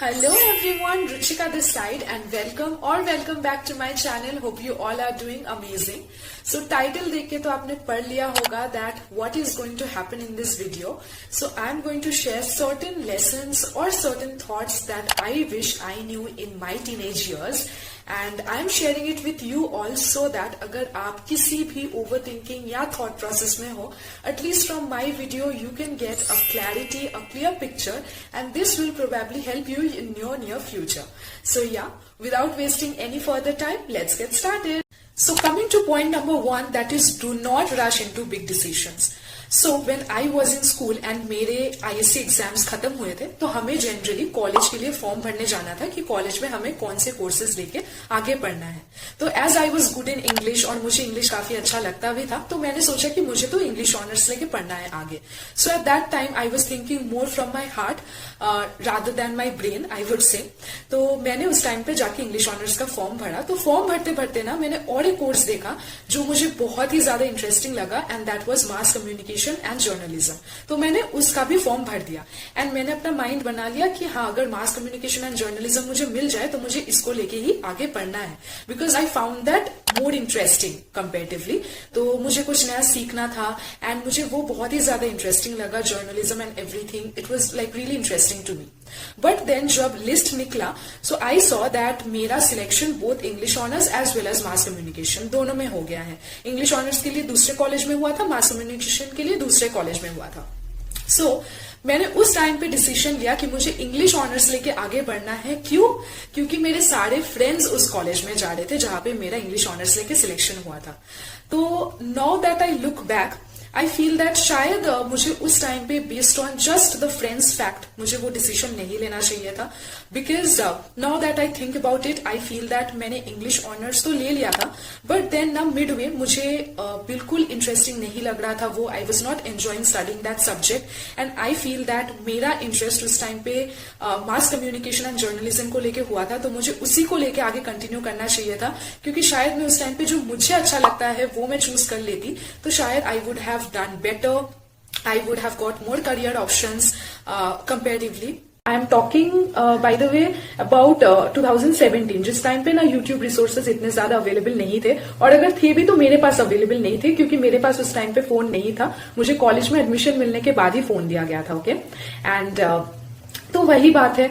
Hello everyone, Ruchika this side and welcome back to my channel. Hope you all are doing amazing. So title देख के तो आपने पढ़ लिया होगा that what is going to happen in this video. So I am going to share certain lessons or certain thoughts that I wish I knew in my teenage years. And I am sharing it with you all so that अगर आप किसी भी overthinking या thought process में हो, at least from my video you can get a clarity, a clear picture, and this will probably help you in your near future. So yeah, without wasting any further time, let's get started. So coming to point number 1, that is do not rush into big decisions. So when I was in school and मेरे ISC exams खत्म हुए थे तो हमें generally college के लिए form भरने जाना था कि कॉलेज में हमें कौन से कोर्सेज लेके आगे पढ़ना है. तो as I was good in English और मुझे इंग्लिश काफी अच्छा लगता भी था तो मैंने सोचा कि मुझे तो इंग्लिश ऑनर्स लेके पढ़ना है आगे. So at that time I was thinking more from my heart rather than my brain I would say. तो मैंने उस टाइम पे जाके इंग्लिश ऑनर्स का फॉर्म भरा. तो फॉर्म भरते भरते ना मैंने और एक कोर्स देखा जो मुझे बहुत ही ज्यादा इंटरेस्टिंग लगा and that was mass communication and journalism. तो मैंने उसका भी फॉर्म भर दिया एंड मैंने अपना माइंड बना लिया कि हाँ अगर मास कम्युनिकेशन एंड जर्नलिज्म मुझे मिल जाए तो मुझे इसको लेके ही आगे पढ़ना है because I found that more interesting comparatively. तो मुझे कुछ नया सीखना था एंड मुझे वो बहुत ही ज्यादा इंटरेस्टिंग लगा journalism and everything. It was like really interesting to me. But then जब लिस्ट निकला सो आई सॉ दैट मेरा selection both English honours as well as mass communication दोनों में हो गया है. इंग्लिश ऑनर्स के लिए दूसरे कॉलेज में हुआ था, मास कम्युनिकेशन के लिए दूसरे कॉलेज में हुआ था. सो मैंने उस टाइम पे डिसीजन लिया कि मुझे इंग्लिश ऑनर्स लेके आगे बढ़ना है. क्यों? क्योंकि मेरे सारे फ्रेंड्स उस कॉलेज में जा रहे थे जहां पे मेरा इंग्लिश ऑनर्स लेके सिलेक्शन हुआ था. तो now that I look back I feel that शायद मुझे उस टाइम पे based on just the friends fact मुझे वो डिसीजन नहीं लेना चाहिए था. Because now that I think about it I feel that मैंने इंग्लिश ऑनर्स तो ले लिया था बट देन ना मिड वे मुझे बिल्कुल इंटरेस्टिंग नहीं लग रहा था वो. I was not enjoying studying that subject and I feel that मेरा इंटरेस्ट उस टाइम पे मास कम्युनिकेशन एंड जर्नलिज्म को लेके हुआ था तो मुझे उसी को लेके आगे कंटिन्यू करना चाहिए था. क्योंकि शायद मैं उस टाइम पे जो मुझे अच्छा लगता है वो मैं चूज कर लेती तो शायद I would have done better. I would have got more career options comparatively. I am talking by the way about 2017 जिस टाइम पे ना YouTube resources इतने ज्यादा अवेलेबल नहीं थे और अगर थे भी तो मेरे पास अवेलेबल नहीं थे क्योंकि मेरे पास उस टाइम पे फोन नहीं था. मुझे कॉलेज में एडमिशन मिलने के बाद ही फोन दिया गया था. ओके एंड तो वही बात है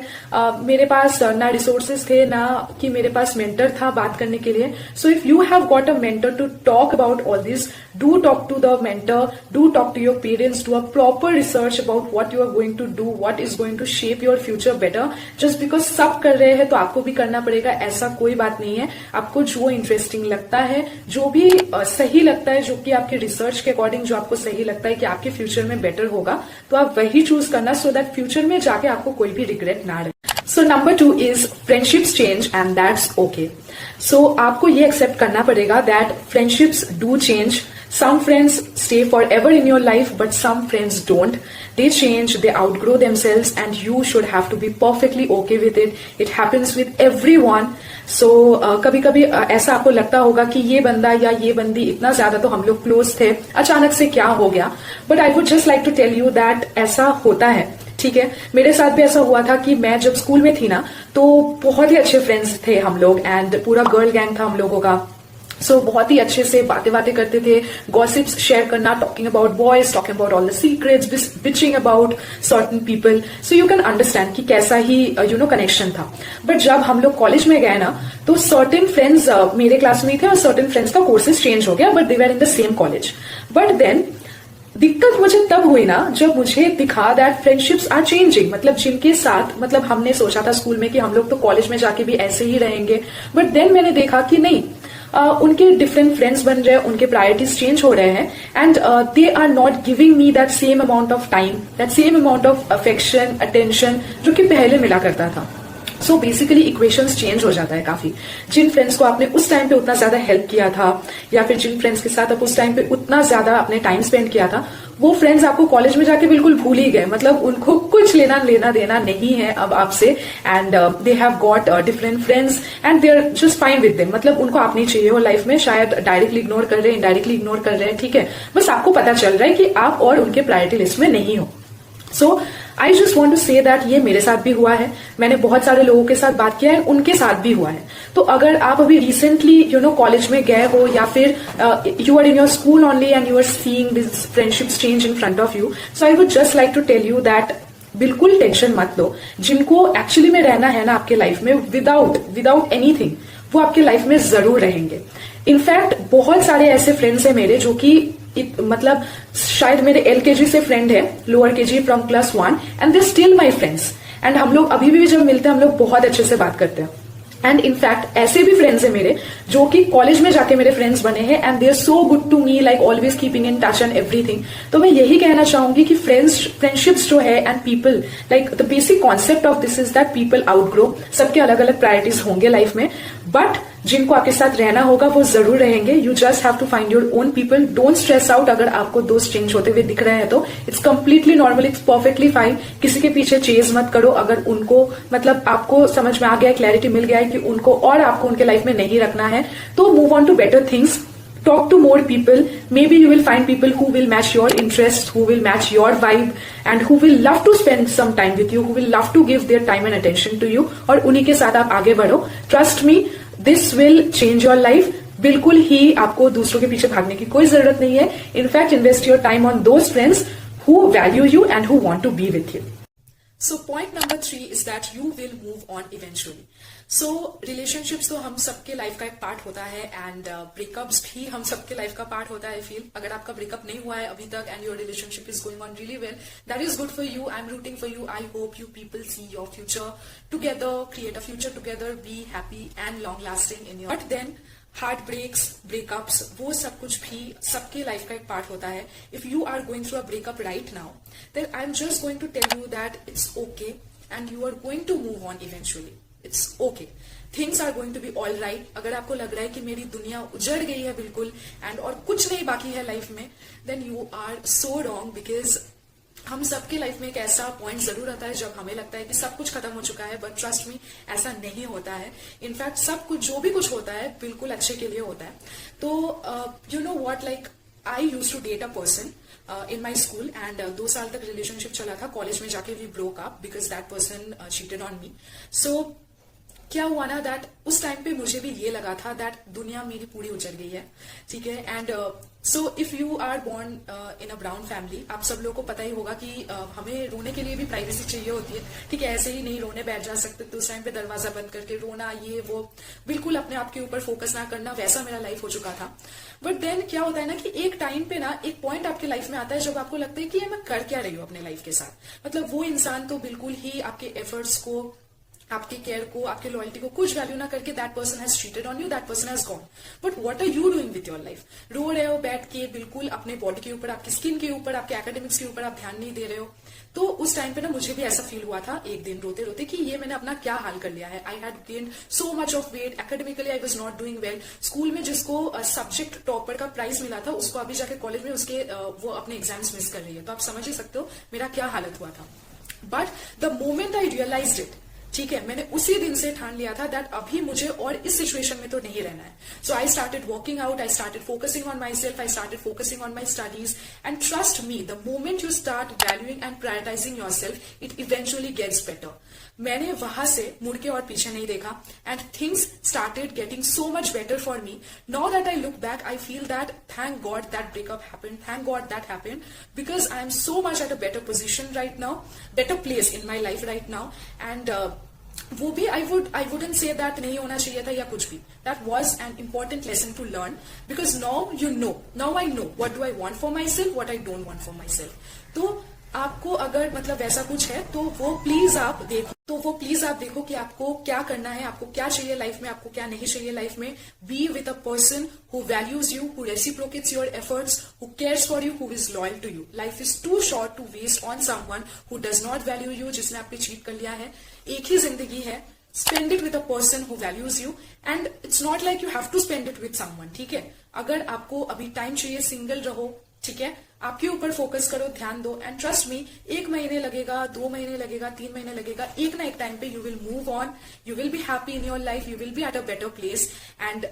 मेरे पास ना रिसोर्सेज थे ना कि मेरे पास मेंटर था बात करने के लिए. So if you have got a mentor to talk about all this do talk to the mentor, do talk to your parents, do a proper research about what you are going to do, what is going to shape your future better. Just because सब कर रहे हैं तो आपको भी करना पड़ेगा ऐसा कोई बात नहीं है. आपको जो इंटरेस्टिंग लगता है, जो भी सही लगता है, जो कि आपके रिसर्च के अकॉर्डिंग जो आपको सही लगता है कि आपके फ्यूचर में बेटर होगा तो आप वही चूज करना सो दैट फ्यूचर में जाके आपको कोई भी रिग्रेट ना रहे. So number 2 is friendships change and that's okay. So आपको ये एक्सेप्ट करना पड़ेगा that friendships do change. Some friends stay forever in your life, but some friends don't. They change, they outgrow themselves, and you should have to be perfectly okay with it. It happens with everyone. So कभी कभी ऐसा आपको लगता होगा कि ये बंदा या ये बंदी इतना ज्यादा तो हम लोग क्लोज थे, अचानक से क्या हो गया. But I would just like to tell you that ऐसा होता है. ठीक है, मेरे साथ भी ऐसा हुआ था कि मैं जब स्कूल में थी ना तो बहुत ही अच्छे फ्रेंड्स थे हम लोग एंड पूरा गर्ल गैंग था हम लोगों का. सो बहुत ही अच्छे से बातें करते थे, गॉसिप्स शेयर करना, talking about boys, talking about all the secrets, bitching about certain people. So you can understand कि कैसा ही कनेक्शन था. बट जब हम लोग कॉलेज में गए ना तो सर्टेन फ्रेंड्स मेरे क्लास में ही थे और सर्टेन फ्रेंड्स का कोर्सेज चेंज हो गया but they were in the same college. But then दिक्कत मुझे तब हुई ना जब मुझे दिखा दैट फ्रेंडशिप्स आर चेंजिंग. मतलब जिनके साथ मतलब हमने सोचा था स्कूल में कि हम लोग तो कॉलेज में जाके भी ऐसे ही रहेंगे बट देन मैंने देखा कि नहीं, उनके डिफरेंट फ्रेंड्स बन रहे हैं, उनके प्रायोरिटीज चेंज हो रहे हैं and they are not giving me that same amount of time, that same amount of affection, attention जो कि पहले मिला करता था. सो बेसिकली इक्वेशंस चेंज हो जाता है काफी. जिन फ्रेंड्स को आपने उस टाइम पे उतना ज्यादा हेल्प किया था या फिर जिन फ्रेंड्स के साथ आप उस टाइम पे उतना ज्यादा अपने टाइम स्पेंड किया था वो फ्रेंड्स आपको कॉलेज में जाके बिल्कुल भूल ही गए. मतलब उनको कुछ लेना देना नहीं है अब आपसे and they have got different friends and they are just fine with them. मतलब उनको आप नहीं चाहिए हो लाइफ में, शायद डायरेक्टली इग्नोर कर रहे हैं, इनडायरेक्टली इग्नोर कर रहे हैं. ठीक है, बस आपको पता चल रहा है कि आप और उनके प्रायोरिटी लिस्ट में नहीं हो. So I just want to say that ये मेरे साथ भी हुआ है, मैंने बहुत सारे लोगों के साथ बात किया है, उनके साथ भी हुआ है। तो अगर आप अभी रिसेंटली कॉलेज में गए हो या फिर you are in your school only and you are seeing this friendships change in front of you, so I would just like to tell you that बिल्कुल टेंशन मत लो। जिनको एक्चुअली में रहना है ना आपके लाइफ में विदाउट एनीथिंग, वो आपके लाइफ में जरूर रहेंगे। इनफैक्ट बहुत सारे ऐसे फ्रेंड्स हैं मेरे जो कि मतलब शायद मेरे LKG से फ्रेंड है, lower KG from class 1 and they still my friends. And हम लोग अभी भी जब मिलते हैं हम लोग बहुत अच्छे से बात करते हैं। एंड इनफैक्ट ऐसे भी फ्रेंड्स है मेरे जो कि कॉलेज में जाके मेरे फ्रेंड्स बने हैं and they are so good to me, like always keeping in touch and everything. तो मैं यही कहना चाहूंगी कि फ्रेंडशिप्स जो है and people, like the basic concept of this is that people outgrow. सबके अलग अलग प्रायोरिटीज होंगे लाइफ में, बट जिनको आपके साथ रहना होगा वो जरूर रहेंगे। You just have to find your own people. Don't stress out अगर आपको दोस्त चेंज होते हुए दिख रहे हैं तो it's completely normal, it's perfectly fine. किसी के पीछे चेज मत करो। अगर उनको मतलब आपको समझ में आ गया, क्लैरिटी मिल गया है कि उनको और आपको उनके लाइफ में नहीं रखना है, तो move on to better things. Talk to more people. Maybe you will find people who will match your interests, who will match your vibe, and who will love to spend some time with you, who will love to give their time and attention to you. और उन्हीं के साथ आप आगे बढ़ो। Trust me, this will change your life. बिल्कुल ही आपको दूसरों के पीछे भागने की कोई जरूरत नहीं है। In fact invest your time on those friends who value you and who want to be with you. So point number 3 is that you will move on eventually. So relationships तो हम सबके लाइफ का एक पार्ट होता है and breakups भी हम सबके लाइफ का पार्ट होता है। आई फील अगर आपका ब्रेकअप नहीं हुआ है अभी तक and your relationship is going on really well, that is good for you. I am rooting for you. I hope you people see your future together, create a future together, be happy and long lasting in your. But then heartbreaks, breakups, वो सब कुछ भी सबके life का एक part होता है। If you are going through a breakup right now, then I am just going to tell you that it's okay and you are going to move on eventually. It's okay, things are going to be all right. अगर आपको लग रहा है कि मेरी दुनिया उजड़ गई है बिल्कुल एंड और कुछ नहीं बाकी है लाइफ में, then you are so wrong. Because हम सबके लाइफ में एक ऐसा पॉइंट जरूर आता है जब हमें लगता है कि सब कुछ खत्म हो चुका है, बट ट्रस्ट मी ऐसा नहीं होता है। इनफैक्ट सब कुछ जो भी कुछ होता है बिल्कुल अच्छे के लिए होता है। तो you know what, like I used to date a person in my school and 2 साल तक रिलेशनशिप चला था। कॉलेज में जाके we broke up because that person cheated on me. So क्या हुआ ना दैट उस टाइम पे मुझे भी ये लगा था दैट दुनिया मेरी पूरी उजड़ गई है, ठीक है। And so if you are born in a brown family, आप सब लोगों को पता ही होगा कि हमें रोने के लिए भी प्राइवेसी चाहिए होती है, ठीक है। ऐसे ही नहीं रोने बैठ जा सकते, तो उस टाइम पे दरवाजा बंद करके रोना, ये वो, बिल्कुल अपने आप के ऊपर फोकस ना करना, वैसा मेरा लाइफ हो चुका था। बट देन क्या होता है ना कि एक टाइम पे ना एक पॉइंट आपके लाइफ में आता है जब आपको लगता है कि ये मैं कर क्या रही हूँ अपने लाइफ के साथ। मतलब वो इंसान तो बिल्कुल ही आपके एफर्ट्स को, आपके केयर को, आपके लॉयल्टी को कुछ वैल्यू ना करके that person has cheated on you, that person has gone. But what are you doing with your life? रो रहे हो बैठ के, बिल्कुल अपने बॉडी के ऊपर, आपकी स्किन के ऊपर, आपके एकेडमिक्स के ऊपर आप ध्यान नहीं दे रहे हो। तो उस टाइम पे ना मुझे भी ऐसा फील हुआ था एक दिन रोते रोते कि ये मैंने अपना क्या हाल कर लिया है। I had gained so much of weight, academically I was not doing well. School में जिसको सब्जेक्ट टॉपर का प्राइज मिला था, उसको अभी जाके कॉलेज में उसके वो अपने एग्जाम्स मिस कर रही है। तो आप समझ ही सकते हो मेरा क्या हालत हुआ था। But the moment I realised it, ठीक है, मैंने उसी दिन से ठान लिया था दैट अभी मुझे और इस सिचुएशन में तो नहीं रहना है। So I started working out, I started focusing on myself, I started focusing on my studies and trust me, the moment you start valuing and prioritising yourself, it eventually gets better. मैंने वहां से मुड़ के और पीछे नहीं देखा and things started getting so much better for me. Now that I look back, I feel that thank God that breakup happened, thank God that happened, because I am so much eight a better position right now, better place in my life right now. And वो भी I wouldn't say that नहीं होना चाहिए था या कुछ भी। That was an important lesson to learn, because now you know, now I know what do I want for myself, what I don't want for myself. तो आपको अगर मतलब वैसा कुछ है तो वो प्लीज आप देखो कि आपको क्या करना है, आपको क्या चाहिए लाइफ में, आपको क्या नहीं चाहिए लाइफ में। Be with a person who values you, who reciprocates your efforts, who cares for you, who is loyal to you. Life is too short to waste on someone who does not value you, जिसने आपको cheat कर लिया है। एक ही जिंदगी है, spend it with a person who values you and it's not like you have to spend it with someone, ठीक है। अगर आपको अभी टाइम चाहिए, सिंगल रहो, ठीक है, आपके ऊपर फोकस करो, ध्यान दो एंड ट्रस्ट मी, 1 महीने लगेगा, 2 महीने लगेगा, 3 महीने लगेगा, एक ना एक टाइम पे you will move on, you will be happy in your life, you will be at a better place and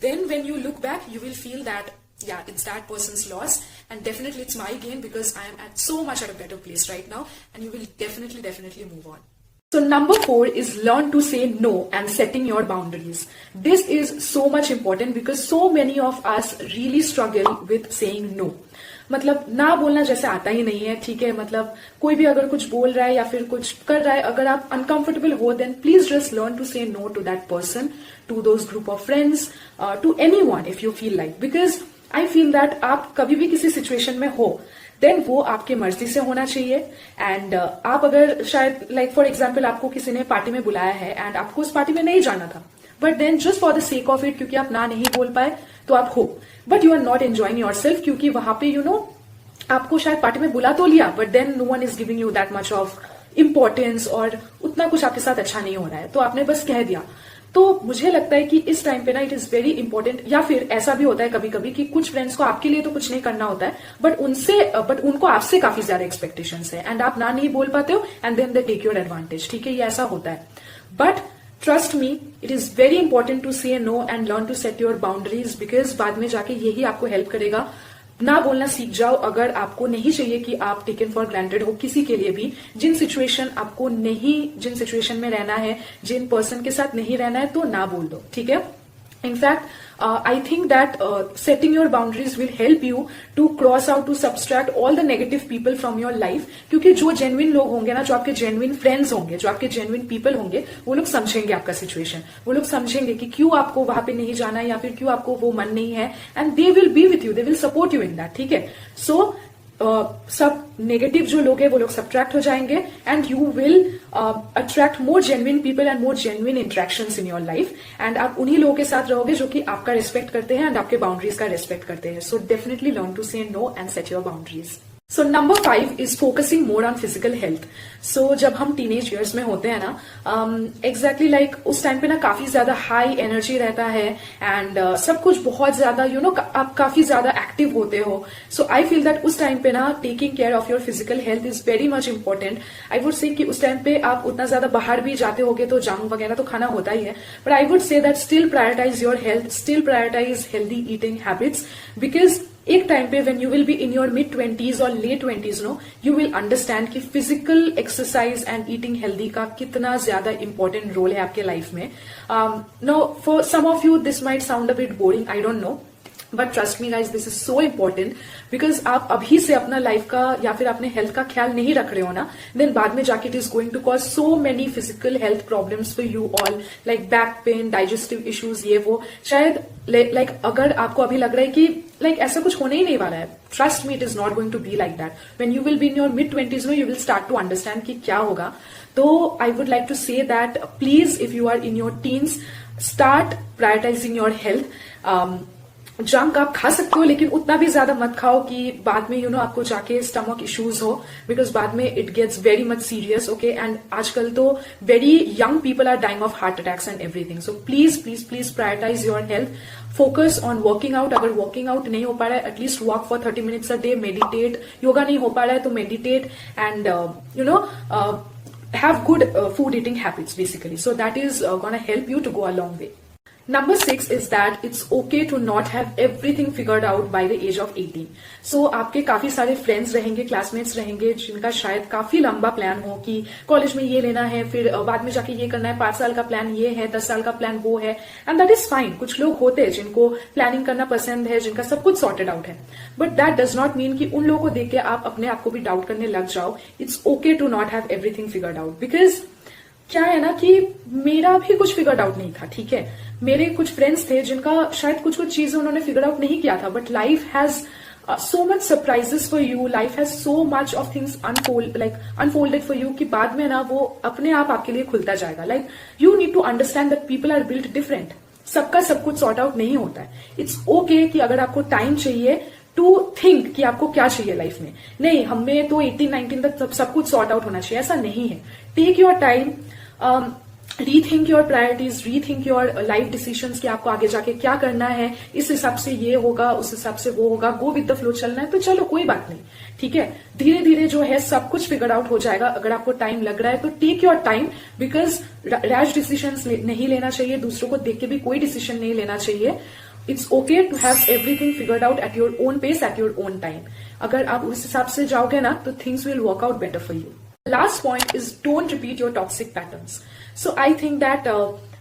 then when you look back you will feel that yeah, it's that person's loss, and definitely it's my gain because I am at so much at a better place right now, and you will definitely move on. So number 4 is learn to say no and setting your boundaries. This is so much important because so many of us really struggle with saying no. मतलब ना बोलना जैसे आता ही नहीं है, ठीक है, मतलब कोई भी अगर कुछ बोल रहा है या फिर कुछ कर रहा है, अगर आप अनकंफर्टेबल हो, then please just learn to say no to that person, to those group of friends, to anyone if you feel like, because I feel that आप कभी भी किसी सिचुएशन में हो देन वो आपकी मर्जी से होना चाहिए. एंड आप अगर शायद लाइक फॉर एग्जाम्पल आपको किसी ने पार्टी में बुलाया है एंड आपको उस पार्टी में नहीं जाना था, but then just for the sake of it, क्योंकि आप ना नहीं बोल पाए तो आप हो, but you are not enjoying yourself, क्योंकि वहां पे आपको शायद पार्टी में बुला तो लिया but then no one is giving you that much of importance और उतना कुछ आपके साथ अच्छा नहीं हो रहा है, तो आपने बस कह दिया. तो मुझे लगता है कि इस टाइम पे ना इट इज वेरी इंपॉर्टेंट, या फिर ऐसा भी होता है कभी कभी कि कुछ फ्रेंड्स को आपके लिए तो कुछ नहीं करना होता है बट उनको आपसे काफी ज्यादा एक्सपेक्टेशंस है एंड आप ना नहीं बोल पाते हो and then they take your advantage. ठीक है, ये ऐसा होता है, but trust me it is very important to say no and learn to set your boundaries, because बाद में जाके यही आपको हेल्प करेगा. ना बोलना सीख जाओ अगर आपको नहीं चाहिए कि आप टेकन फॉर ग्रांटेड हो किसी के लिए भी. जिन जिन सिचुएशन में रहना है, जिन पर्सन के साथ नहीं रहना है, तो ना बोल दो. ठीक है. In fact I think that setting your boundaries will help you to cross out, to subtract all the negative people from your life. क्योंकि जो genuine लोग होंगे ना, जो आपके genuine friends होंगे, जो आपके genuine people होंगे, वो लोग समझेंगे आपका situation. वो लोग समझेंगे कि क्यों आपको वहां पे नहीं जाना है या फिर क्यों आपको वो मन नहीं है, and they will be with you, they will support you in that. ठीक है. So सब नेगेटिव जो लोग हैं वो लोग सब्ट्रैक्ट हो जाएंगे and you will attract more genuine people and more genuine interactions in your life, and आप उन्हीं लोगों के साथ रहोगे जो कि आपका रिस्पेक्ट करते हैं एंड आपके बाउंड्रीज का रिस्पेक्ट करते हैं. So definitely learn to say no and set your boundaries. So number 5 is focusing more on physical health. So जब हम टीनेज ईयर्स में होते हैं ना, एग्जैक्टली लाइक उस टाइम पे ना काफी ज्यादा हाई एनर्जी रहता है एंड सब कुछ बहुत ज्यादा आप काफी ज्यादा एक्टिव होते हो. सो आई फील दैट उस टाइम पे ना taking care of your physical health is very much important. I would से कि उस टाइम पे आप उतना ज्यादा बाहर भी जाते होगे तो जंक वगैरह तो खाना होता ही है, but I would say that still prioritise your health, still prioritise healthy eating habits, because एक टाइम पे when you will be in your mid-20s और late-20s यू विल अंडरस्टैंड कि physical exercise and eating healthy का कितना ज्यादा important role है आपके life में. No for some of you this might sound a bit boring, I don't know, but trust me guys this is so important, because आप अभी से अपना लाइफ का या फिर अपने हेल्थ का ख्याल नहीं रख रहे हो ना, देन बाद में जाके it is going to cause so many physical health problems for you all, like back pain, digestive issues, ये वो. शायद लाइक अगर आपको अभी लग रहा है कि लाइक ऐसा कुछ होने ही नहीं वाला है, trust me it is not going to be like that. When you will be in your mid-20s you will start to understand कि क्या होगा. तो I would like to say that please if you are in your teens start prioritising your health. Junk आप खा सकते हो लेकिन उतना भी ज्यादा मत खाओ कि बाद में आपको जाके स्टमक इश्यूज हो, बिकॉज बाद में it gets very much serious. Okay, and आजकल तो very young people are dying of heart attacks and everything. So please please please prioritise your health. Focus on working out. अगर working out नहीं हो पा रहा है, at least walk for 30 minutes a day, meditate. Yoga नहीं हो पा रहा है तो meditate and have good food eating habits basically. So that is gonna help you to go a long way. Number 6 is that it's okay to not have everything figured out by the age of 18. So आपके काफी सारे friends रहेंगे, classmates रहेंगे जिनका शायद काफी लंबा plan हो कि कॉलेज में ये लेना है, फिर बाद में जाके ये करना है, 5 साल का प्लान ये है, 10 साल का प्लान वो है, एंड दैट इज फाइन. कुछ लोग होते हैं जिनको प्लानिंग करना पसंद है, जिनका सब कुछ सॉर्टेड आउट है, but that does not mean कि उन लोगों को देख के आप अपने आप को भी डाउट करने लग जाओ. It's okay to not have everything figured out, because क्या है ना कि मेरा भी कुछ फिगर्ड आउट नहीं था. ठीक है, मेरे कुछ फ्रेंड्स थे जिनका शायद कुछ चीजें उन्होंने फिगर आउट नहीं किया था, but life has so much surprises for you, life has so much of things unfolded for you कि बाद में ना वो अपने आप आपके लिए खुलता जाएगा. Like you need to understand that people are built different. सबका सब कुछ सॉर्ट आउट नहीं होता है. इट्स ओके कि अगर आपको टाइम चाहिए टू थिंक कि आपको क्या चाहिए लाइफ में, नहीं हमें तो 18-19 तक सब कुछ सॉर्ट आउट होना चाहिए, ऐसा नहीं है. Take your time, rethink your priorities, rethink your life decisions कि आपको आगे जाके क्या करना है. इस हिसाब से ये होगा, उस हिसाब से वो होगा. गो विद द फ्लो चलना है तो चलो, कोई बात नहीं. ठीक है, धीरे धीरे जो है सब कुछ फिगर आउट हो जाएगा. अगर आपको टाइम लग रहा है तो take your time, because rash decisions नहीं लेना चाहिए. दूसरों को देख के भी कोई डिसीजन नहीं लेना चाहिए. It's okay to have everything figured out at your own pace at your own time. अगर आप उस हिसाब से जाओगे ना तो things will work out better for you. Last point is don't repeat your toxic patterns. So I think that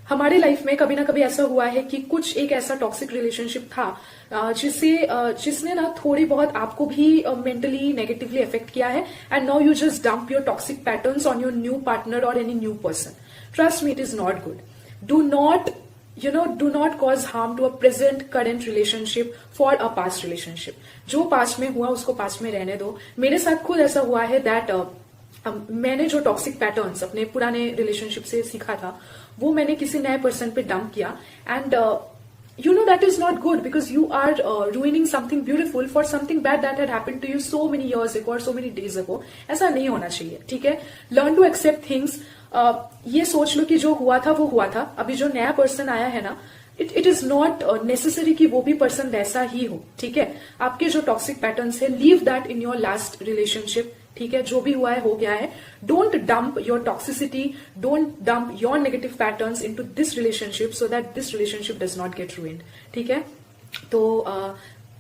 हमारे life में कभी ना कभी ऐसा हुआ है कि कुछ एक ऐसा टॉक्सिक रिलेशनशिप था जिसने ना थोड़ी बहुत आपको भी मेंटली नेगेटिवली अफेक्ट किया है, and now you just dump your toxic patterns on your new partner और any new person. Trust me, it is not good. Do not cause harm to a present current relationship for a past relationship. जो past में हुआ उसको past में रहने दो. मेरे साथ खुद ऐसा हुआ है दैट मैंने जो टॉक्सिक पैटर्न्स अपने पुराने रिलेशनशिप से सीखा था वो मैंने किसी नए पर्सन पे डंप किया, and that is not good because you are ruining something beautiful for something bad that had happened to you so many years ago or so many days ago. ऐसा नहीं होना चाहिए. ठीक है, लर्न टू एक्सेप्ट थिंग्स. ये सोच लो कि जो हुआ था वो हुआ था. अभी जो नया पर्सन आया है ना, इट इज नॉट नेसेसरी कि वो भी पर्सन वैसा ही हो. ठीक है, आपके जो टॉक्सिक पैटर्न्स है leave that in your last relationship. ठीक है, जो भी हुआ है हो गया है. Don't dump your toxicity, don't dump your negative patterns into this relationship so that this relationship does not gate ruined. ठीक है, तो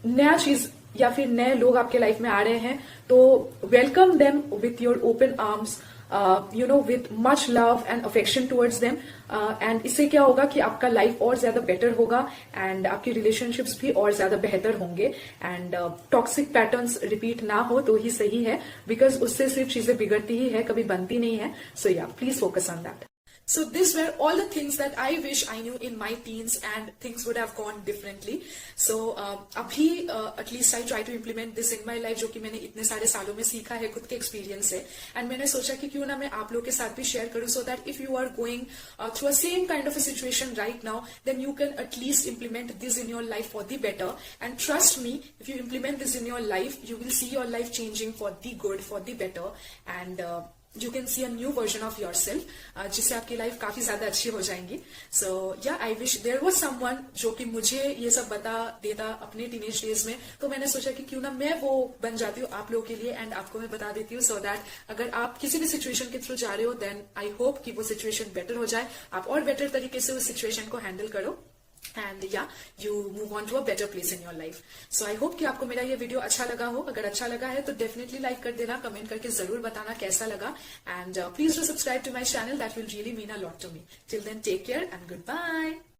नया चीज या फिर नए लोग आपके लाइफ में आ रहे हैं तो welcome them with your open arms, with much love and affection towards them. And इससे क्या होगा कि आपका लाइफ और ज्यादा बेटर होगा एंड आपकी रिलेशनशिप्स भी और ज्यादा बेहतर होंगे, एंड टॉक्सिक पैटर्न्स रिपीट ना हो तो ही सही है, बिकॉज उससे सिर्फ चीजें बिगड़ती ही है, कभी बनती नहीं है. सो या, please focus on that. So these were all the things that I wish I knew in my teens, and things would have gone differently. So अभी at least I try to implement this in my life, जो कि मैंने इतने सारे सालों में सीखा है खुद के एक्सपीरियंस से, एंड मैंने सोचा कि क्यों ना मैं आप लोग के साथ भी शेयर करूं, so that if you are going through a same kind of a situation right now, then you can at least implement this in your life for the better. And trust me, if you implement this in your life, you will see your life changing for the good, for the better, and you can see a new version of yourself, जिससे आपकी life काफी ज्यादा अच्छी हो जाएंगी. So yeah, I wish there was someone जो कि मुझे ये सब बता देता अपने टीनेज डेज में, तो मैंने सोचा कि क्यों ना मैं वो बन जाती हूँ आप लोगों के लिए, एंड आपको मैं बता देती हूँ, so that अगर आप किसी भी सिचुएशन के थ्रू जा रहे हो, then I hope कि वो सिचुएशन बेटर हो जाए, आप और बेटर तरीके से उस सिचुएशन को हैंडल करो, एंड या you move on to a better place in your life. So I hope कि आपको मेरा ये वीडियो अच्छा लगा हो. अगर अच्छा लगा है तो डेफिनेटली लाइक कर देना, कमेंट करके जरूर बताना कैसा लगा, and please do subscribe to my channel, that will really mean a lot to me. Till then take care and good bye.